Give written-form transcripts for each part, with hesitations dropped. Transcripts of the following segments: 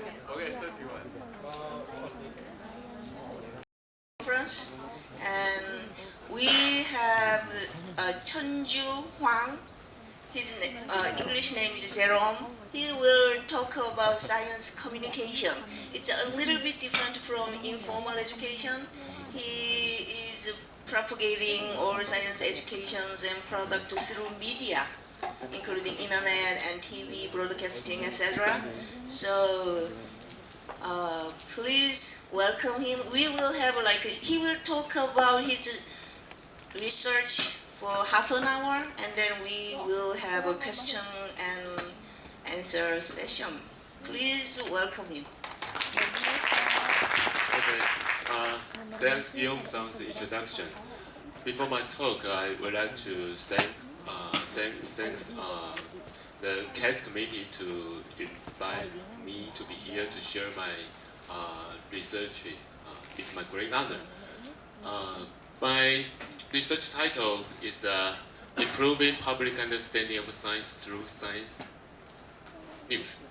Okay, 31. Conference, and we have Chun-Ju Huang. His English name is Jerome. He will talk about science communication. It's a little bit different from informal education. He is propagating all science educations and products through media, including internet and TV, broadcasting, etc. So please welcome him. We will have he will talk about his research for half an hour, and then we will have a question and answer session. Please welcome him. Okay, thanks Yong for the introduction. Before my talk, I would like to thank the KASE committee to invite me to be here to share my research. It's my great honor. My research title is Improving Public Understanding of Science Through Science News.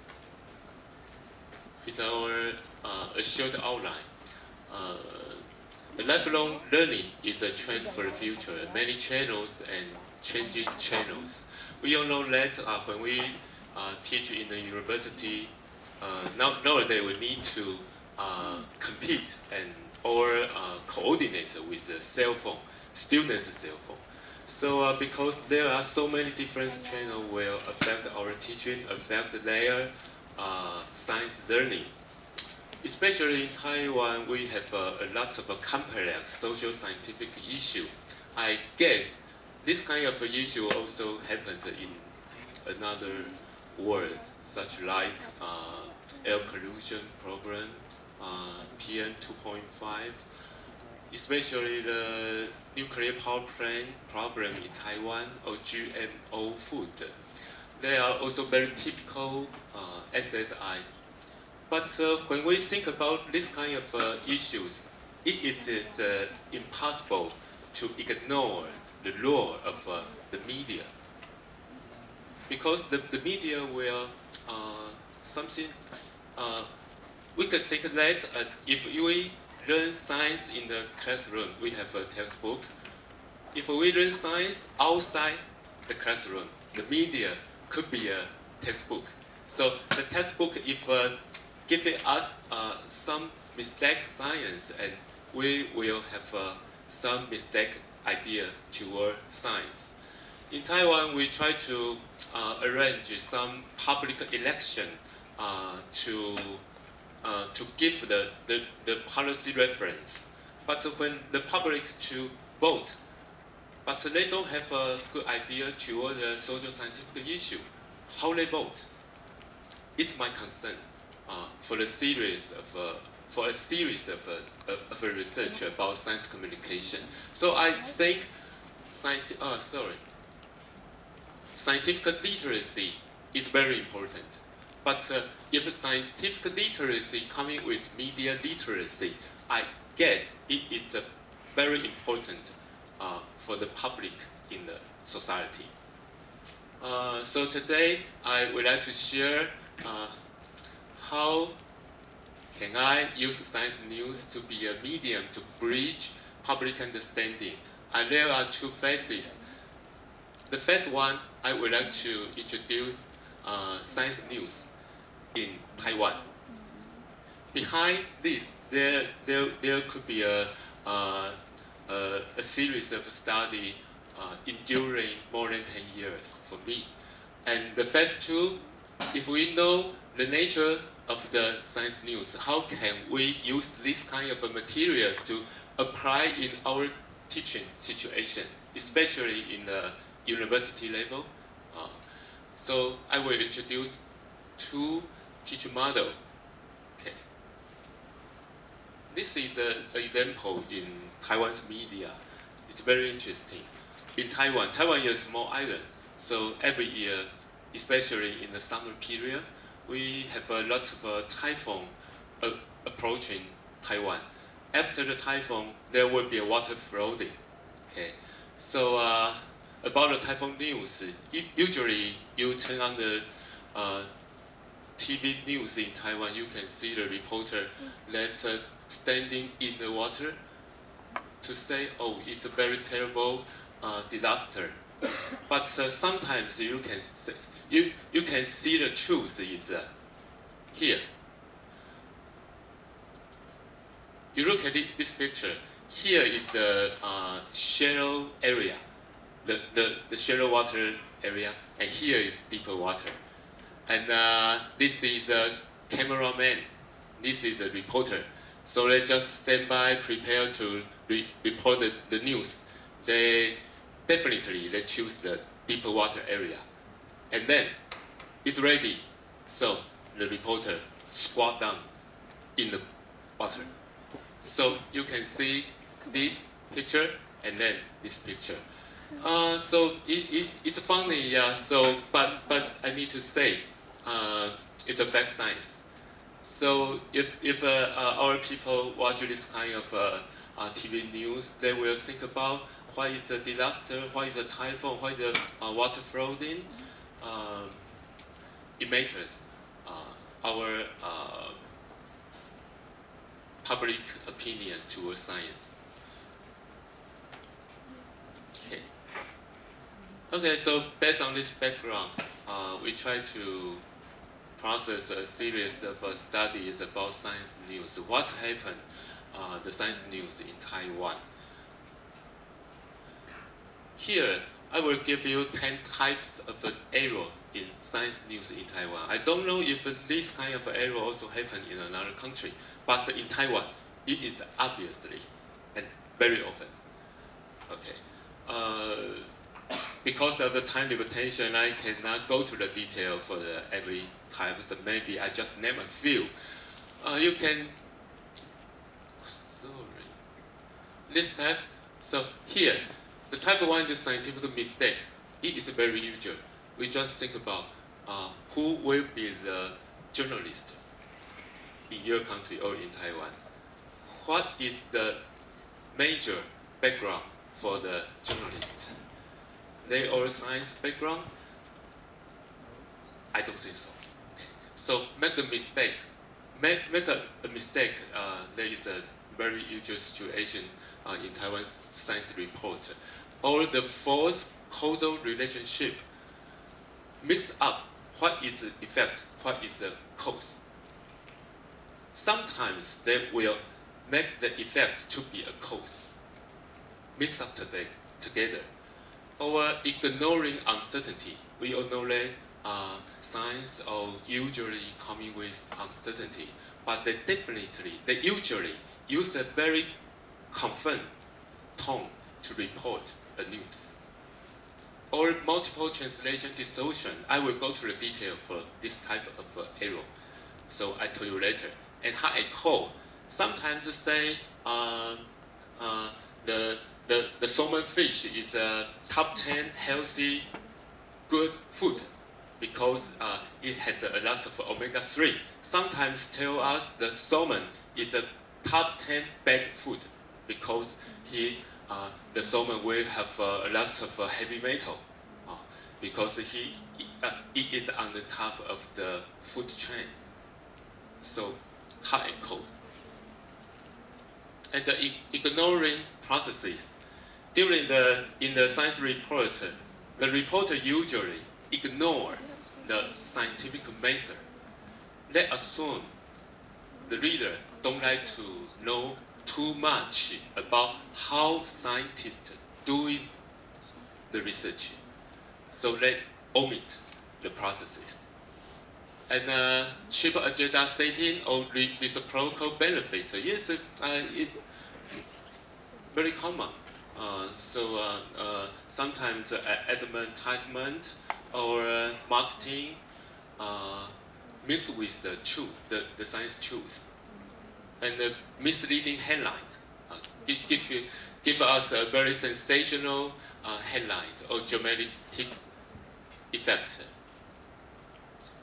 It's a short outline. Lifelong learning is a trend for the future. Many channels and changing channels. We all know that when we teach in the university, nowadays we need to compete or coordinate with the cell phone, students' cell phone. So because there are so many different channels will affect our teaching, affect their science learning. Especially in Taiwan, we have a lot of complex social scientific issue. I guess this kind of issue also happened in another worlds, such like air pollution problem, PM 2.5, especially the nuclear power plant problem in Taiwan, or GMO food. They are also very typical SSI. But when we think about this kind of issues, it is impossible to ignore the role of the media. Because the media will something, we could think that if we learn science in the classroom, we have a textbook. If we learn science outside the classroom, the media could be a textbook. So the textbook, if giving us some mistake science, and we will have some mistake idea toward science. In Taiwan, we try to arrange some public election to give the policy reference. But when the public to vote, but they don't have a good idea toward the social scientific issue, how they vote? It's my concern for a series of research about science communication. So I think scientific literacy is very important. But if scientific literacy coming with media literacy, I guess it is very important for the public in the society. So today I would like to share how can I use science news to be a medium to bridge public understanding. And there are two phases. The first one, I would like to introduce science news in Taiwan. Behind this, there could be a series of study enduring more than 10 years for me. And the first two, if we know the nature of the science news, how can we use this kind of materials to apply in our teaching situation, especially in the university level? So I will introduce two teaching models. Okay. This is an example in Taiwan's media. It's very interesting. In Taiwan is a small island, so every year, especially in the summer period, we have a lot of typhoon approaching Taiwan. After the typhoon, there will be a water flooding. Okay, so about the typhoon news, usually you turn on the TV news in Taiwan, you can see the reporter that standing in the water to say, oh, it's a very terrible disaster. But sometimes you can see the truth is here. You look at this picture. Here is the shallow area, the shallow water area, and here is deeper water. And this is the cameraman. This is the reporter. So they just stand by, prepare to report the news. They choose the deeper water area, and then it's ready. So the reporter squat down in the water. So you can see this picture and then this picture. So it's funny, yeah. So but I need to say, it's a fact science. So if our people watch this kind of TV news, they will think about what is the disaster, what is the typhoon, what is the water flooding. It matters our public opinion towards science. Okay, so based on this background, we try to process a series of studies about science news. What's happened, the science news in Taiwan. Here, I will give you 10 types of error in science news in Taiwan. I don't know if this kind of error also happened in another country, but in Taiwan, it is obviously and very often. Okay. Because of the time limitation, I cannot go to the detail for every type, so maybe I just name a few. You can, sorry, this type. So here, the type 1 is scientific mistake. It is very usual. We just think about who will be the journalist in your country or in Taiwan. What is the major background for the journalist? They all science background? I don't think so. Okay. So make a mistake. Make a mistake. There is a very usual situation in Taiwan's science report. Or the false causal relationship mix up what is the effect, what is the cause. Sometimes they will make the effect to be a cause. Mix up together. Or ignoring uncertainty. We all know that science are usually coming with uncertainty, but they usually use a very confirmed tone to report a news. Or multiple translation distortion. I will go to the detail for this type of error. So I tell you later. And how I call. Sometimes say the salmon fish is a top 10 healthy, good food because it has a lot of omega-3. Sometimes tell us the salmon is a top 10 bad food because the salmon will have a lot of heavy metal because it is on the top of the food chain. So hot and cold. And the ignoring processes. In the science report, the reporter usually ignore the scientific method. They assume the reader don't like to know too much about how scientists doing the research. So they omit the processes. And cheap agenda setting or reciprocal benefits. Yes, it's very common. Sometimes advertisement or marketing mixed with the truth, the science truth, and the misleading headline give us a very sensational headline or dramatic effect.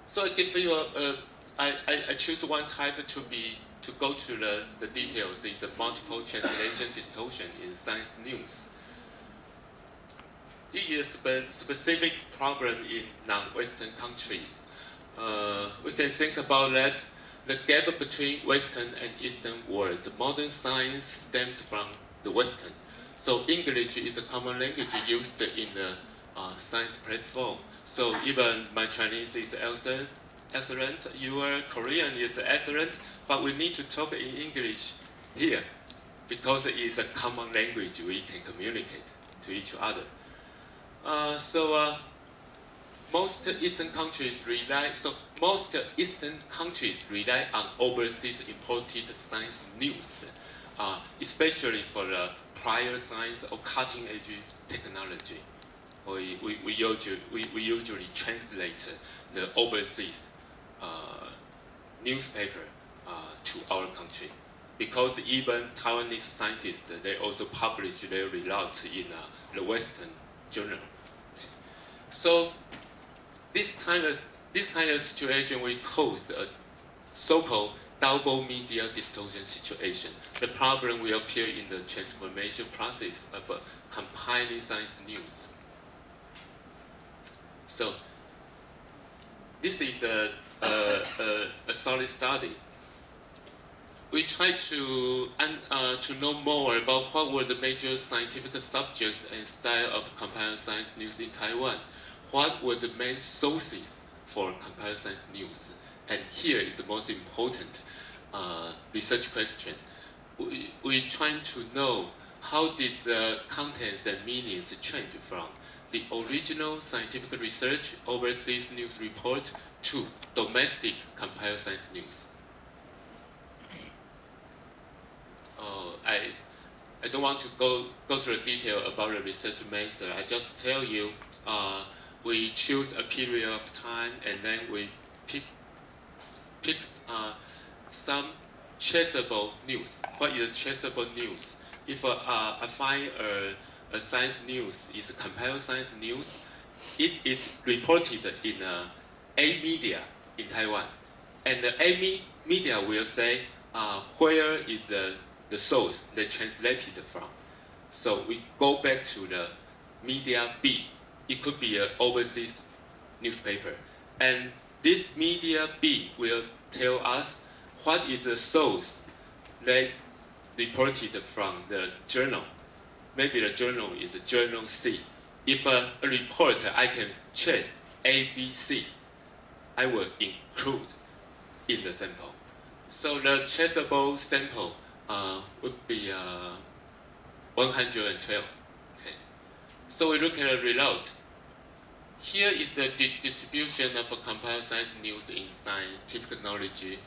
So I give you I choose one type to go to the details in the multiple translation distortion in science news. It is a specific problem in non-Western countries. we can think about that. The gap between Western and Eastern world. The modern science stems from the Western. So English is a common language used in the science platform. So even my Chinese is excellent, your Korean is excellent, but we need to talk in English here because it is a common language we can communicate to each other. Most Eastern countries rely on overseas imported science news, especially for the prior science or cutting-edge technology. We usually translate the overseas newspaper to our country, because even Taiwanese scientists, they also publish their results in the Western journal. Okay. So this kind of situation we cause a so-called double media distortion situation. The problem will appear in the transformation process of compiling science news. So this is a solid study. We try to know more about what were the major scientific subjects and style of comparative science news in Taiwan. What were the main sources for comparative science news? And here is the most important research question. We trying to know how did the contents and meanings change from the original scientific research overseas news report to domestic comparative science news. I don't want to go through the detail about the research method. I just tell you we choose a period of time and then we pick some traceable news. What is traceable news? If I find a science news is comparative science news, it is reported in A media in Taiwan, and the A media will say where is the source they translated from. So we go back to the media B. It could be an overseas newspaper, and this media B will tell us what is the source they reported from the journal. Maybe the journal is a journal C. If a report I can trace A, B, C, I will include in the sample. So the traceable sample would be 112. Okay. So we look at the result. Here is the distribution of comparative science news in scientific knowledge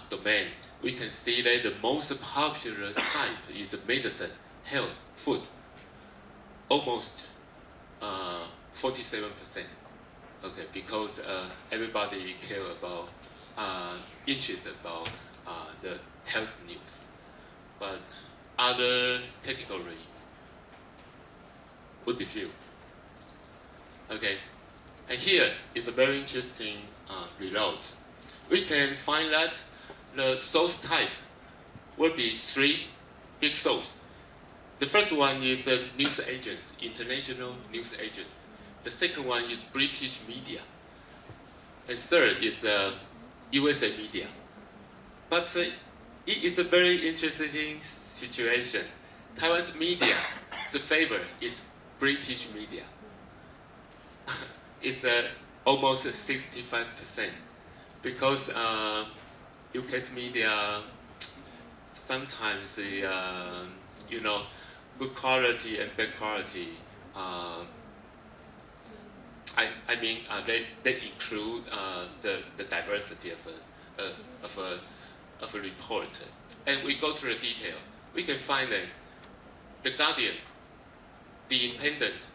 domain. We can see that the most popular type is the medicine, health, food, almost 47%. Okay, because everybody care about, interested about the health news. But other category would be few. Okay, and here is a very interesting result. We can find that the source type will be 3 big sources. The first one is news agents, international news agents. The second one is British media. And third is USA media. But it is a very interesting situation. Taiwan's media, the favor is British media. It's almost 65%, because UK's media sometimes good quality and bad quality. They include the diversity of a report. And we go through the detail. We can find that the Guardian, the Independent,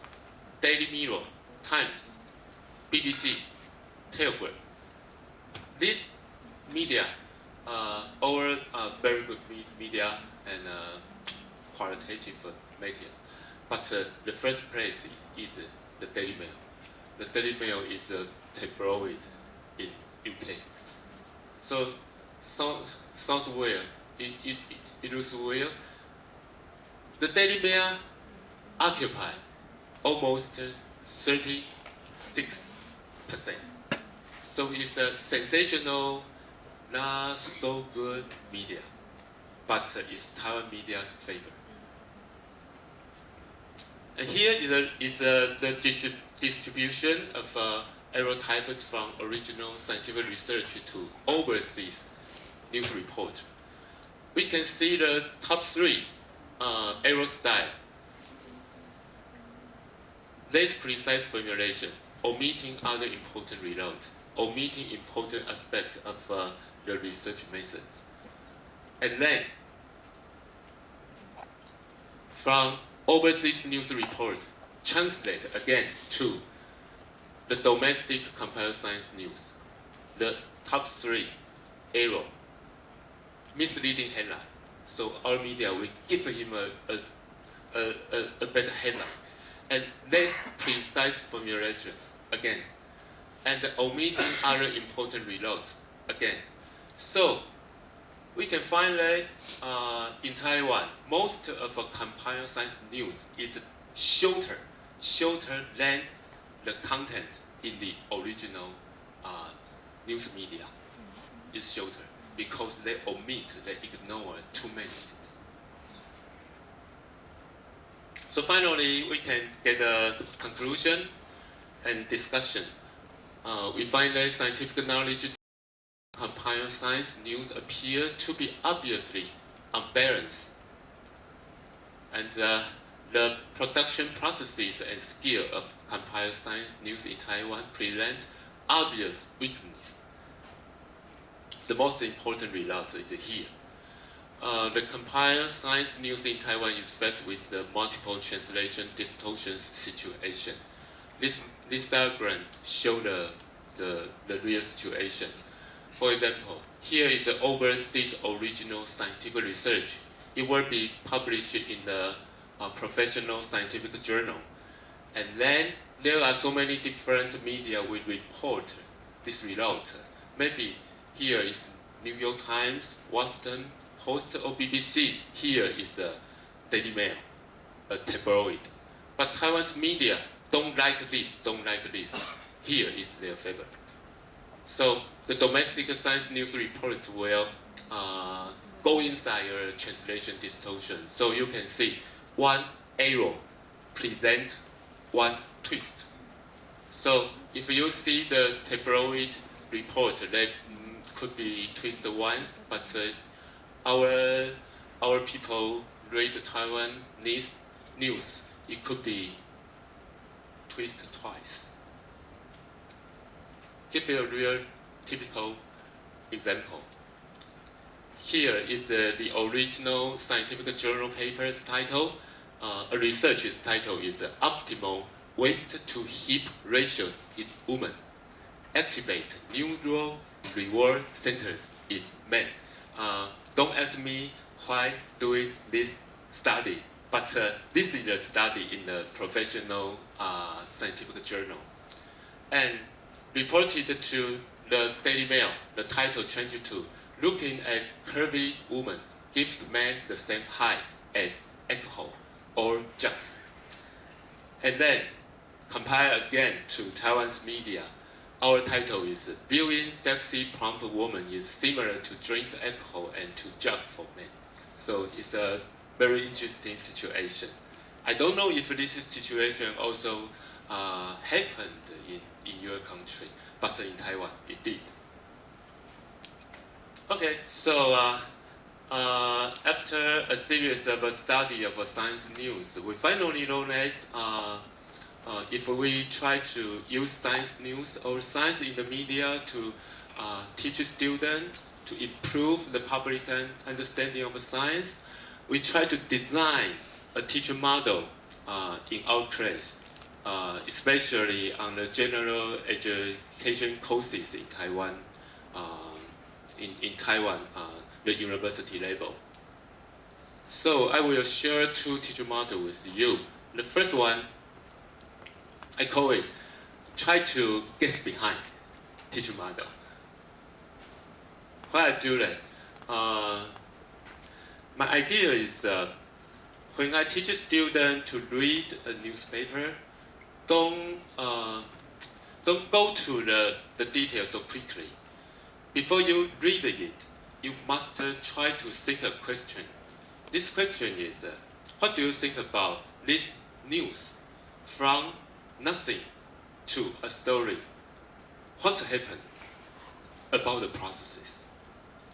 Daily Mirror, Times, BBC, Telegraph. These media all very good media and qualitative media. But the first place is the Daily Mail. The Daily Mail is a tabloid in UK. So sounds weird. It looks weird. The Daily Mail occupy almost 36%. So it's a sensational, not so good media, but it's Taiwan media's favor. And here is the distribution of aerotypes from original scientific research to overseas news report. We can see the top three arrow style. Less precise formulation, omitting other important results, omitting important aspects of the research methods. And then, from overseas news report, translate again to the domestic computer science news. The top three arrow, misleading headline. So our media will give him a better headline. And less precise formulation again. And omitting other important results again. So we can find that in Taiwan, most of the computer science news is shorter than the content in the original news media. It's shorter because they omit, they ignore too many things. So finally, we can get a conclusion and discussion. We find that scientific knowledge computer science news appear to be obviously unbalanced. And the production processes and skill of computer science news in Taiwan present obvious weakness. The most important result is here. The computer science news in Taiwan is faced with the multiple translation distortions situation. This diagram shows the real situation. For example, here is the overseas original scientific research. It will be published in the professional scientific journal. And then there are so many different media will report this result. Maybe here is New York Times, Washington Post, or BBC. Here is the Daily Mail, a tabloid. But Taiwan's media don't like this. Here is their favor. So the domestic science news reports will go inside your translation distortion. So you can see one arrow present one twist. So if you see the tabloid report, that could be twisted once, but our people read Taiwan news, it could be twisted twice. Give you a real typical example. Here is the original scientific journal paper's title. A research's title is Optimal Waist to Hip Ratios in Women. Activate neural reward centers in men. Don't ask me why doing this study, but this is a study in the professional scientific journal. And reported to the Daily Mail, the title changed to Looking at Curvy Woman Gives Men the Same Height as Alcohol or Drugs. And then compare again to Taiwan's media. Our title is Viewing Sexy Plump Woman is Similar to Drink Alcohol and to Drug for Men. So it's a very interesting situation. I don't know if this situation also happened in your country, but in Taiwan it did. Okay, so after a series of a study of science news, we finally know that if we try to use science news or science in the media to teach students, to improve the public understanding of science, we try to design a teacher model in our class, especially on the general education courses in Taiwan, the university level. So I will share two teacher models with you. The first one, I call it, try to get behind teacher model. Why I do that? My idea is when I teach a student to read a newspaper, don't don't go to the details so quickly. Before you read it, you must try to think a question. This question is, what do you think about this news from nothing to a story? What happened about the processes?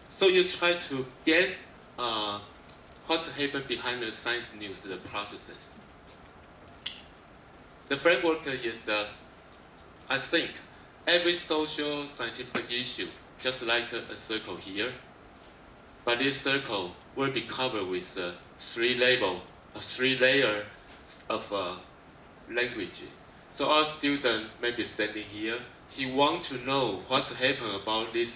So you try to guess what happened behind the science news, the processes. The framework is, I think, every social scientific issue, just like a circle here, but this circle will be covered with three layers of language. So our student may be standing here, he wants to know what happened about these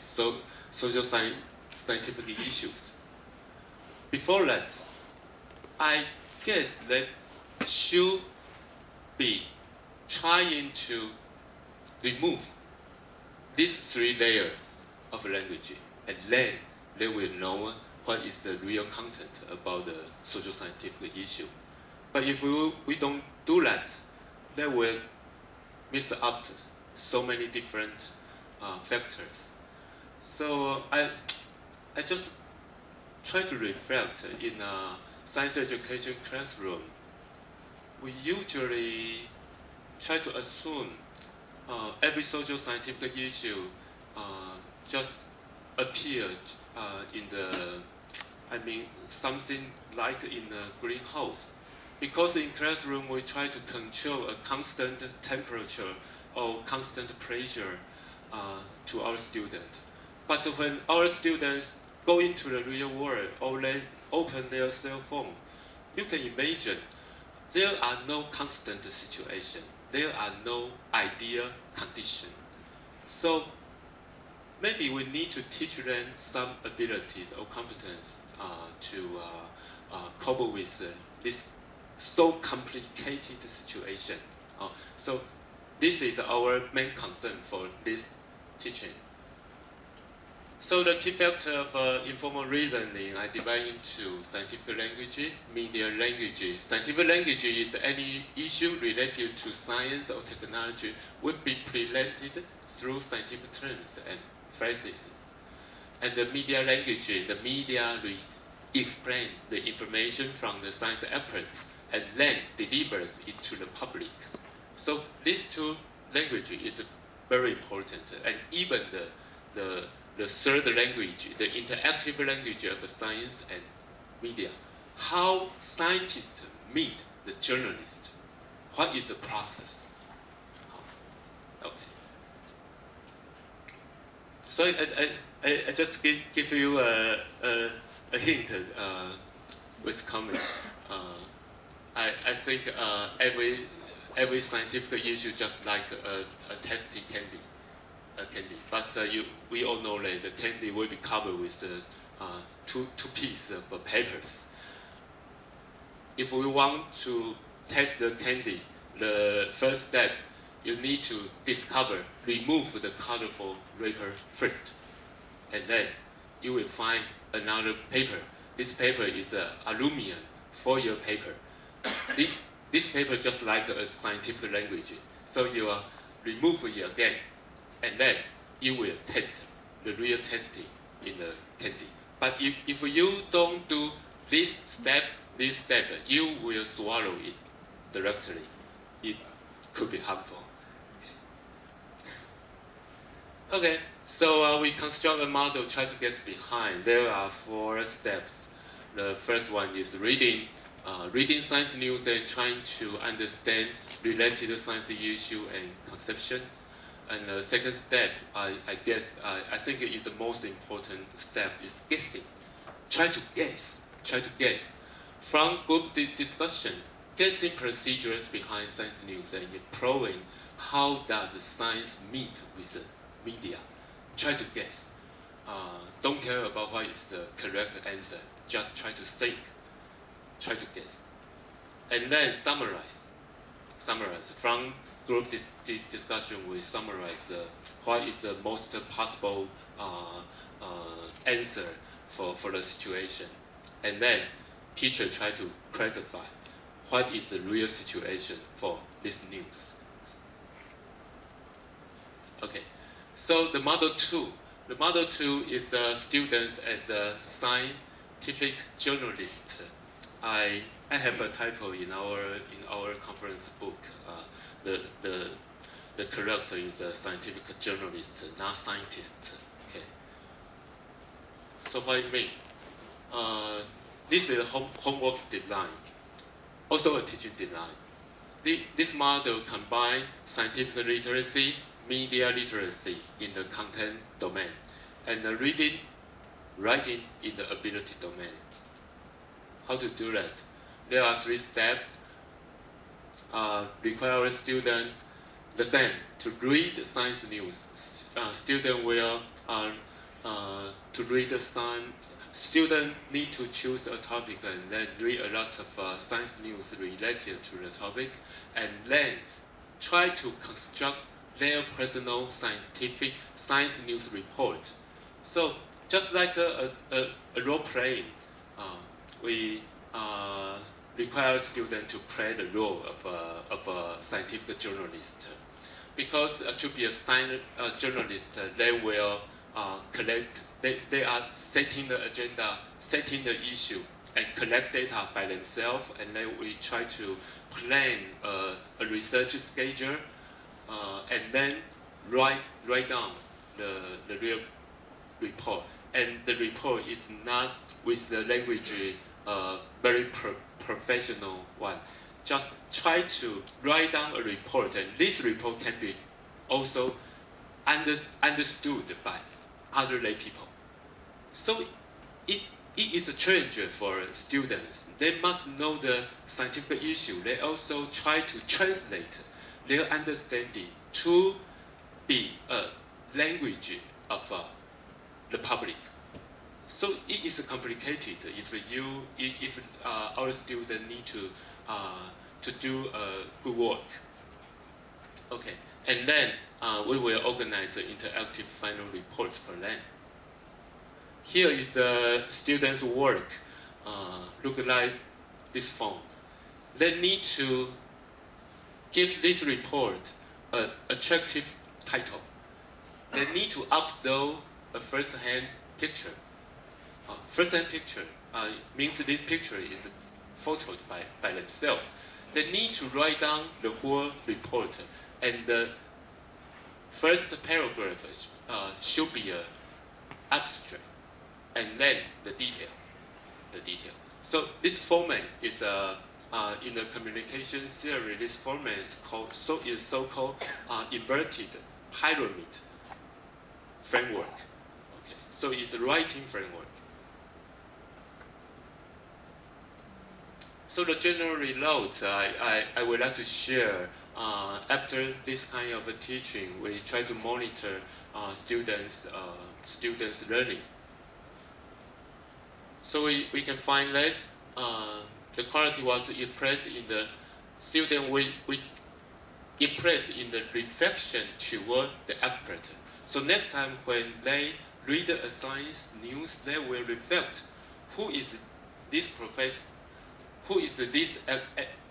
social scientific issues. Before that, I guess that should be trying to remove these three layers of language, and then they will know what is the real content about the social scientific issue. But if we don't do that, they will miss out so many different factors. So I just try to reflect in a science education classroom. We usually try to assume every social scientific issue just appeared in something like in a greenhouse. Because in classroom we try to control a constant temperature or constant pressure to our students. But when our students go into the real world or they open their cell phone, you can imagine there are no constant situation. There are no ideal condition. So maybe we need to teach them some abilities or competence to cope with this so complicated situation. So this is our main concern for this teaching. So the key factor of informal reasoning I divide into scientific language, media language. Scientific language is any issue related to science or technology would be presented through scientific terms and phrases. And the media language, the media explain the information from the science experts and then delivers it to the public. So these two languages is very important, and even the third language, the interactive language of science and media. How scientists meet the journalist. What is the process? Okay. So I just give you a hint with comment. I think every scientific issue just like a tasty candy. But we all know that the candy will be covered with two pieces of papers. If we want to test the candy, the first step, you need to remove the colorful wrapper first. And then you will find another paper. This paper is aluminum foil paper. This paper just like a scientific language. So you remove it again. And then you will test the real testing in the candy. But if you don't do this step, you will swallow it directly. It could be harmful. Okay, so we construct a model, try to get behind. There are 4 steps. The first one is reading science news and trying to understand related science issue and conception. And the second step, I think is the most important step, is guessing. Try to guess. From group discussion, guessing procedures behind science news and improving how does science meet with the media. Try to guess. Don't care about what is the correct answer. Just try to think. Try to guess. And then summarize. From group discussion, we summarize what is the most possible answer for the situation. And then teacher try to clarify what is the real situation for this news. Okay, so the model 2. The model 2 is students as a scientific journalist. I have a typo in our conference book. The character is a scientific journalist, not scientist. Okay. So what it means? This is a homework design, also a teaching design. This model combines scientific literacy, media literacy in the content domain, and the reading, writing in the ability domain. How to do that? There are 3 steps. Require student the same to read science news. Student will to read the science. Student need to choose a topic and then read a lot of science news related to the topic, and then try to construct their personal scientific science news report. So just like a role playing, we require students to play the role of a scientific journalist. Because to be a journalist, they will collect. They are setting the agenda, setting the issue, and collect data by themselves. And then we try to plan a research schedule, and then write down the real report. And the report is not with the language very professional one. Just try to write down a report, and this report can be also understood by other lay people. So it is a challenge for students. They must know the scientific issue. They also try to translate their understanding to be a language of the public. So it is complicated if our students need to do good work. Okay, and then we will organize an interactive final report for them. Here is the students' work. Look like this form. They need to give this report an attractive title. They need to upload a first-hand picture. First-hand picture means this picture is photoed by themselves. They need to write down the whole report, and the first paragraph should be an abstract, and then the detail. So this format is in the communication theory. This format is so-called inverted pyramid framework. Okay, so it's a writing framework. So the general results I would like to share. After this kind of a teaching, we try to monitor students' learning. So we can find that the quality was impressed in the student. We impressed in the reflection toward the expert. So next time when they read a science news, they will reflect who is this professor. Who is this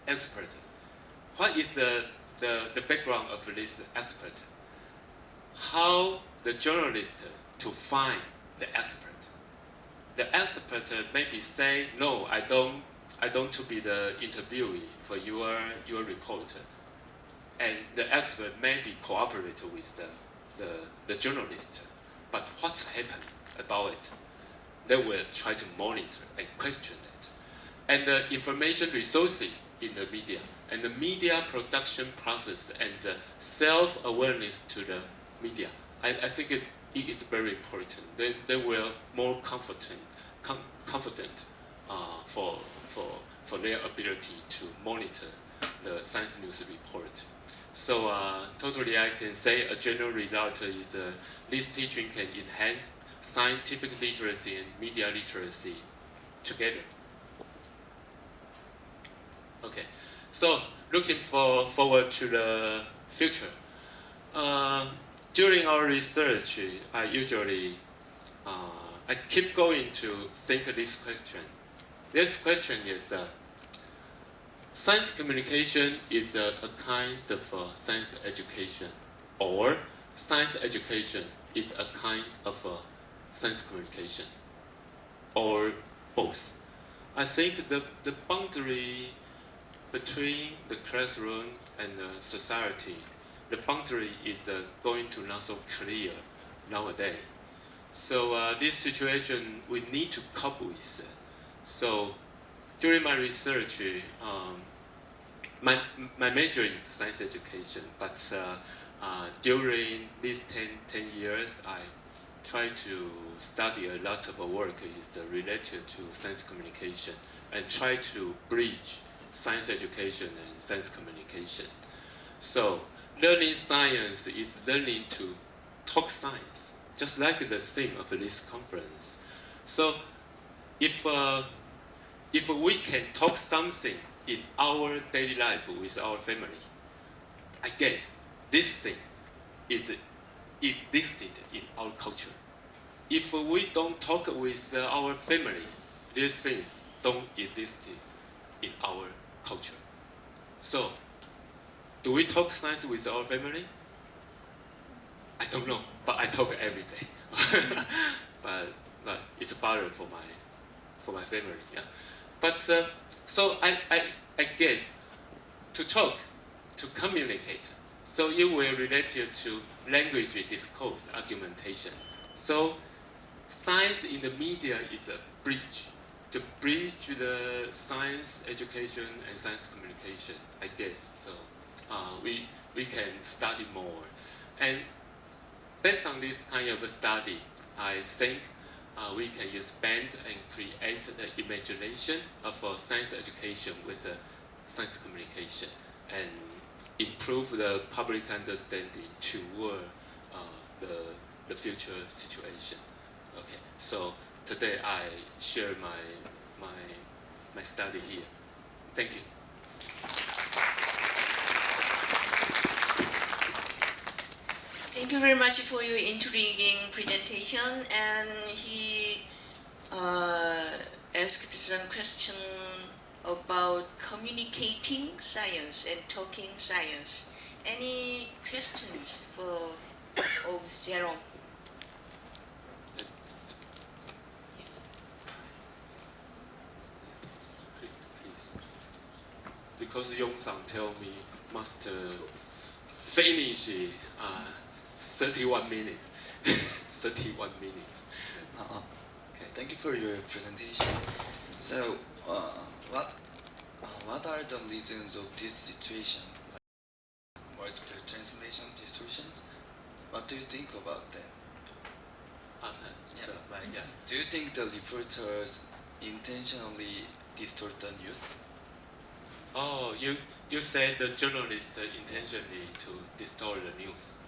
expert? What is the background of this expert? How the journalist to find the expert? The expert maybe say, no, I don't to be the interviewee for your report. And the expert maybe cooperate with the journalist. But what's happened about it? They will try to monitor and question it. And the information resources in the media, and the media production process, and self-awareness to the media. I think it is very important. They will more confident for their ability to monitor the science news report. So totally I can say a general result is this teaching can enhance scientific literacy and media literacy together. Okay, so looking forward to the future. During our research, I usually I keep going to think this question. This question is, science communication is a kind of science education, or science education is a kind of science communication, or both. I think the boundary between the classroom and society, the boundary is going to not so clear nowadays. So this situation we need to cope with. So during my research, my major is science education, but during these 10 years, I try to study a lot of work is related to science communication and try to bridge science education and science communication. So learning science is learning to talk science, just like the theme of this conference. So if we can talk something in our daily life with our family, I guess this thing is existed in our culture. If we don't talk with our family, these things don't exist in our culture. So, do we talk science with our family? I don't know, but I talk every day. but it's a barrier for my family. Yeah. But so I guess to talk, to communicate. So it will relate to language, discourse, argumentation. So science in the media is a bridge to bridge the science education and science communication, I guess. So we can study more. And based on this kind of study, I think we can expand and create the imagination of science education with science communication and improve the public understanding toward the future situation. Okay, so today I share my study here. Thank you. Thank you very much for your intriguing presentation. And he asked some question about communicating science and talking science. Any questions for Jerome? Yes. Please. Because Yong-san tell me must finish 31 minutes. 31 minutes. Okay, thank you for your presentation. So, what are the reasons of this situation? Multiple translation distortions? What do you think about them? So, yeah. Do you think the reporters intentionally distort the news? Oh, you said the journalists intentionally to distort the news.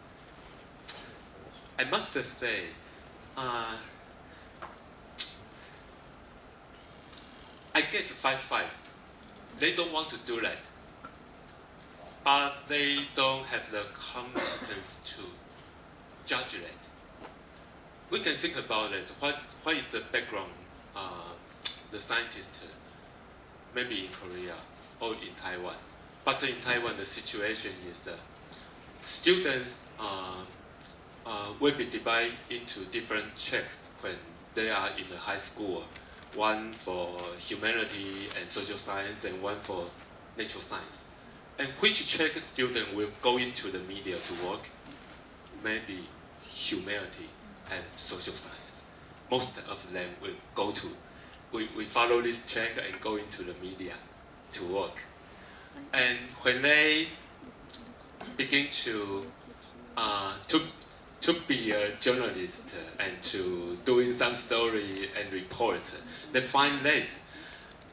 I must say, I guess 5-5. They don't want to do that, but they don't have the competence to judge that. We can think about it. What is the background? The scientists, maybe in Korea or in Taiwan, but in Taiwan the situation is students will be divided into different tracks when they are in the high school. One for humanity and social science, and one for natural science. And which track student will go into the media to work? Maybe humanity and social science. Most of them will go to, we follow this track and go into the media to work. And when they begin to be a journalist and to doing some story and report, they find that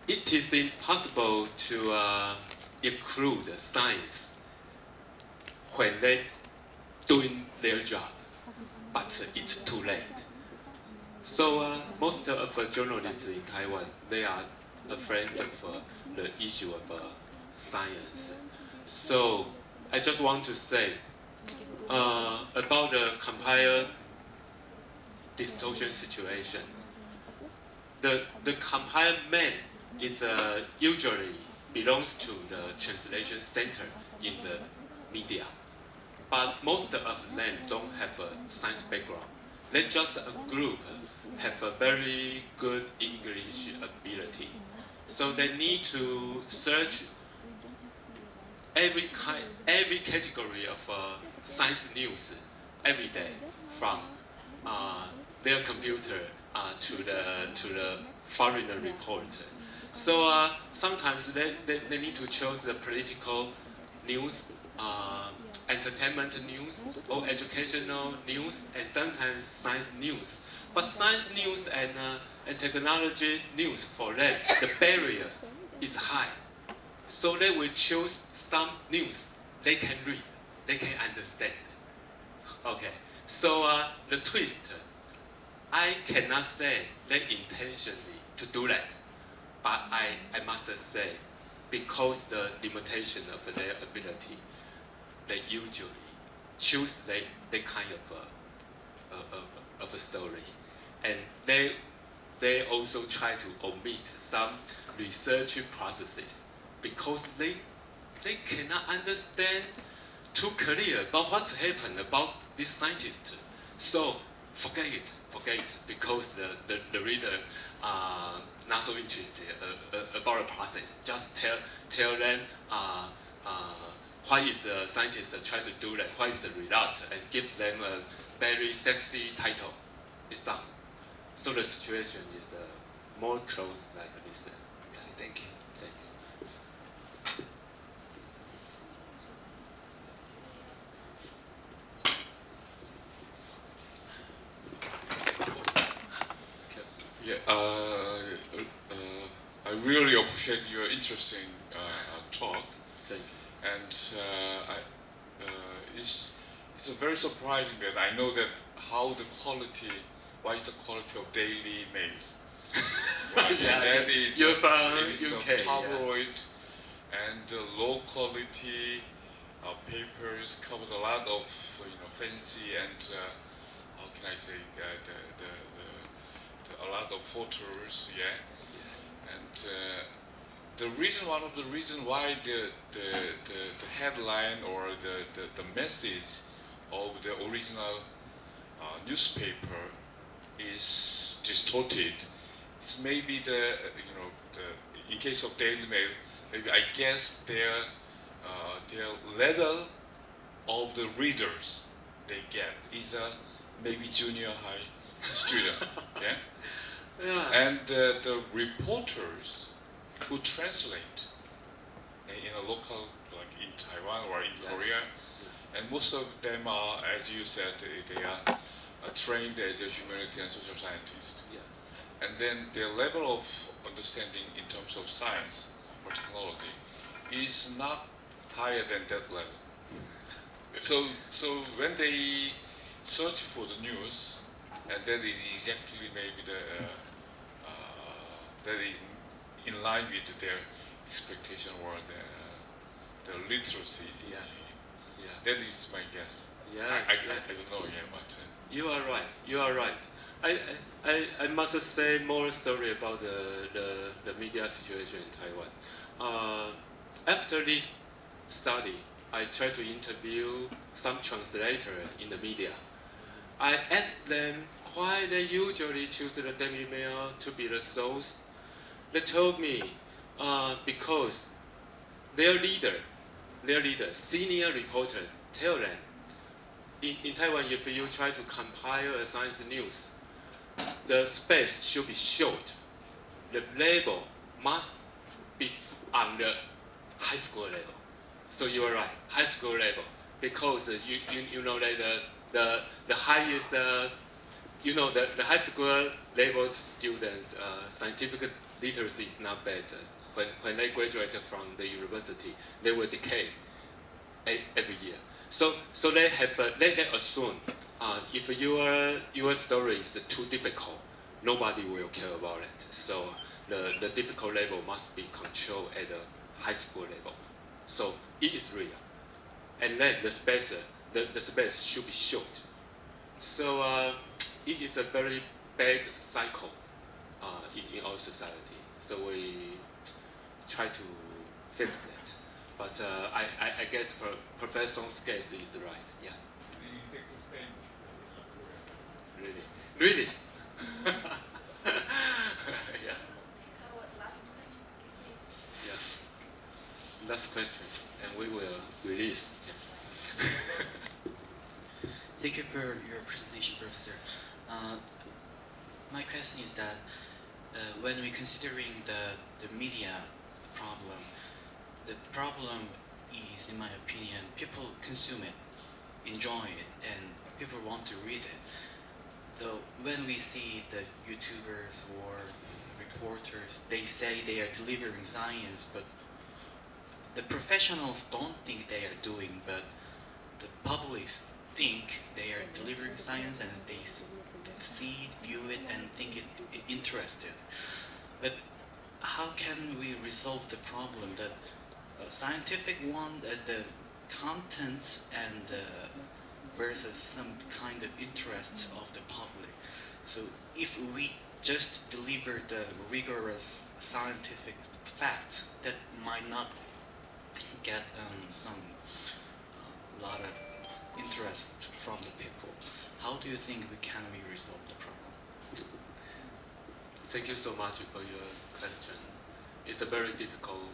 it is impossible to include science when they doing their job, but it's too late. So most of the journalists in Taiwan, they are afraid of the issue of science. So I just want to say about the compile distortion situation. The compile man is usually belongs to the translation center in the media. but most of them don't have a science background. They just a group have a very good English ability. So they need to search every category of science news every day, from their computer to the foreigner report. So sometimes they need to choose the political news, entertainment news, or educational news, and sometimes science news. But science news and technology news, for them, the barrier is high. So they will choose some news they can read, they can understand. Okay, so the twist, I cannot say they intentionally to do that, but I must say, because the limitation of their ability, they usually choose that kind of a story, and they also try to omit some research processes because they cannot understand too clear about what's happened about this scientist. So forget it, because the reader not so interested about the process. Just tell them what is the scientist trying to do, that what is the result, and give them a very sexy title. It's done. So the situation is more close like this. Yeah. Thank you. Thank you. Yeah, I really appreciate your interesting talk, Thank you. and it's very surprising that I know that why is the quality of daily mails? Right? Yeah, that is you're from it's UK, a tabloid, and low quality papers covered a lot of fancy and how can I say a lot of photos, yeah. And one of the reasons why the headline or the message of the original newspaper is distorted. It's maybe in case of Daily Mail, maybe I guess their level of the readers they get is maybe junior high student, yeah. Yeah. And the reporters who translate in a local, like in Taiwan or in Korea, and most of them are, as you said, they are trained as a humanity and social scientist. Yeah. And then their level of understanding in terms of science or technology is not higher than that level. So when they search for the news, and that is exactly maybe that is in line with their expectation or the literacy. Yeah. Yeah. That is my guess. Yeah. I don't know, yeah, but You are right. You are right. I must say more story about the media situation in Taiwan. After this study, I tried to interview some translator in the media. I asked them why they usually choose the Daily Mail to be the source. They told me because their leader, senior reporter, tell them in Taiwan, if you try to compile a science news, the space should be short. The label must be on the high school level. So you are right, high school level, because you know that the highest the high school level students scientific literacy is not bad. When they graduate from the university, they will decay every year. So they assume if your story is too difficult, nobody will care about it. So the difficult level must be controlled at the high school level. So it is real, and then the space should be short. So it is a very bad cycle in our society. So we try to fix that. But I guess Professor's guess is right. Yeah. Really? Really? Yeah. Yeah. Last question, and we will release. Yeah. Thank you for your presentation, Professor. My question is that when we're considering the media the problem is, in my opinion, people consume it, enjoy it, and people want to read it. Though when we see the YouTubers or reporters, they say they are delivering science, but the professionals don't think they are doing, but the public think they are delivering science and they see it, view it, and think it interested. But how can we resolve the problem that scientific one, the content and versus some kind of interest of the public? So if we just deliver the rigorous scientific facts, that might not get some lot of interest from the people. How do you think can we resolve the problem? Thank you so much for your question. It's a very difficult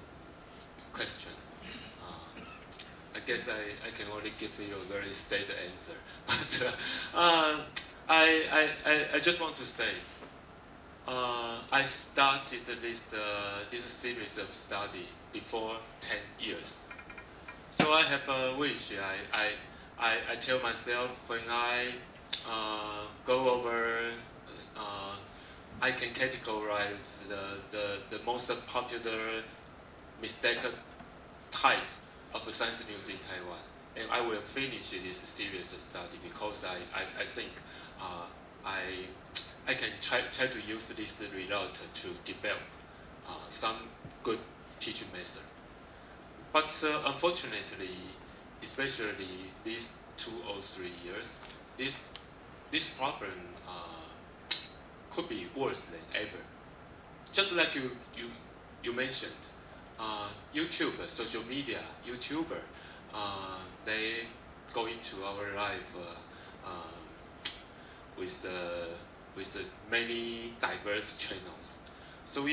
question. I guess I can only give you a very straight answer. But I just want to say, I started this series of study before 10 years. So I have a wish. I tell myself when I go over, I can categorize the most popular mistaken type of science news in Taiwan, and I will finish this series of study because I think I can try to use this result to develop some good teaching method. But unfortunately, especially these 2 or 3 years, this problem could be worse than ever. Just like you mentioned, YouTube, social media, YouTuber, they go into our life with many diverse channels. So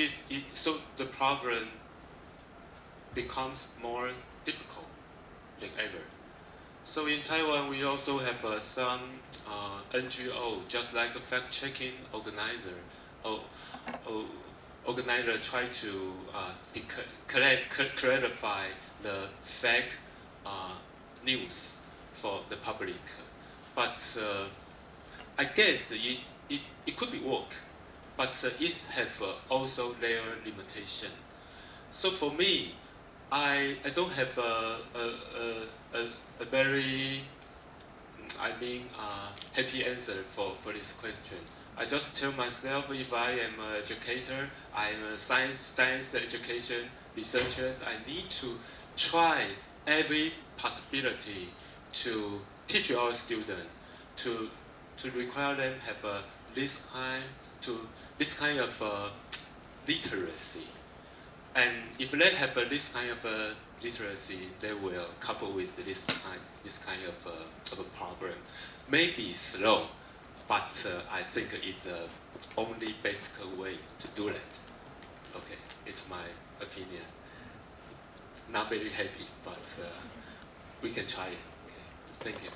so the problem becomes more difficult than ever. So in Taiwan, we also have some NGO, just like a fact-checking organizer. Organizer try to clarify the fake news for the public. But I guess it could be work, but it have also their limitation. So for me, I don't have a very happy answer for this question. I just tell myself, if I am an educator, I am a science education researcher, I need to try every possibility to teach our students, to require them have this kind of literacy. And if they have this kind of literacy, they will couple with this kind of a problem. Maybe slow, but I think it's the only basic way to do that. Okay, it's my opinion. Not very happy, but we can try it. Okay, thank you.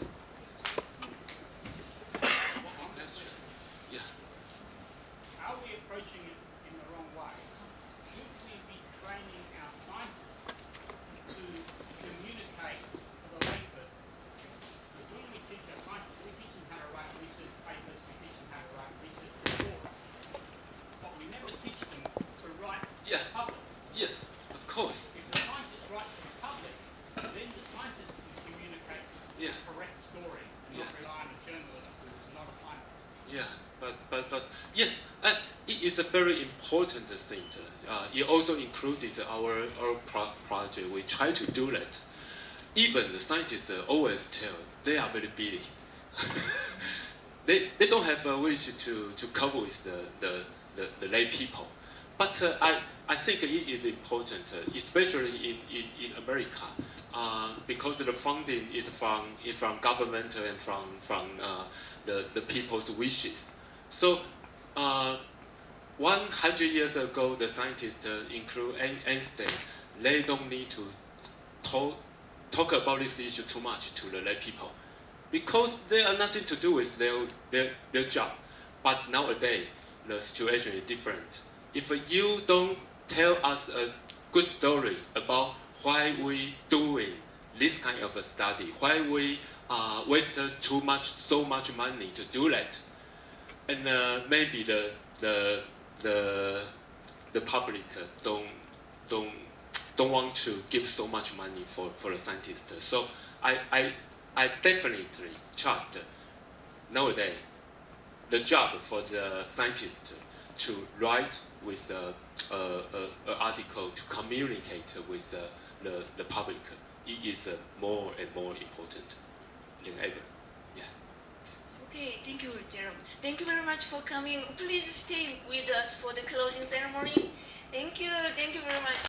Yeah. Are we approaching it in the wrong way? Should we be training our scientists to communicate for the layperson? Because when we teach our scientists, we teach them how to write research papers, we teach them how to write research reports, but we never teach them to write to the public. Yes, of course. If the scientists write to the public, then the scientists can communicate the correct story and not rely on a journalist who's not a scientist. Yeah, but yes, it's a very important thing. It also included our project. We try to do that. Even the scientists always tell they are very busy. they don't have a wish to cover with the lay people. But I think it is important, especially in America, because the funding is from government and from the people's wishes. So 100 years ago, the scientists, include Einstein, they don't need to talk about this issue too much to the lay people, because they have nothing to do with their job. But nowadays, the situation is different. If you don't tell us a good story about why we doing this kind of a study, why we waste so much money to do that, and maybe the public don't want to give so much money for the scientists. So I definitely trust nowadays the job for the scientists to write with an article, to communicate with the public. It is more and more important than ever. Yeah. Okay, thank you, Jerome. Thank you very much for coming. Please stay with us for the closing ceremony. Thank you very much.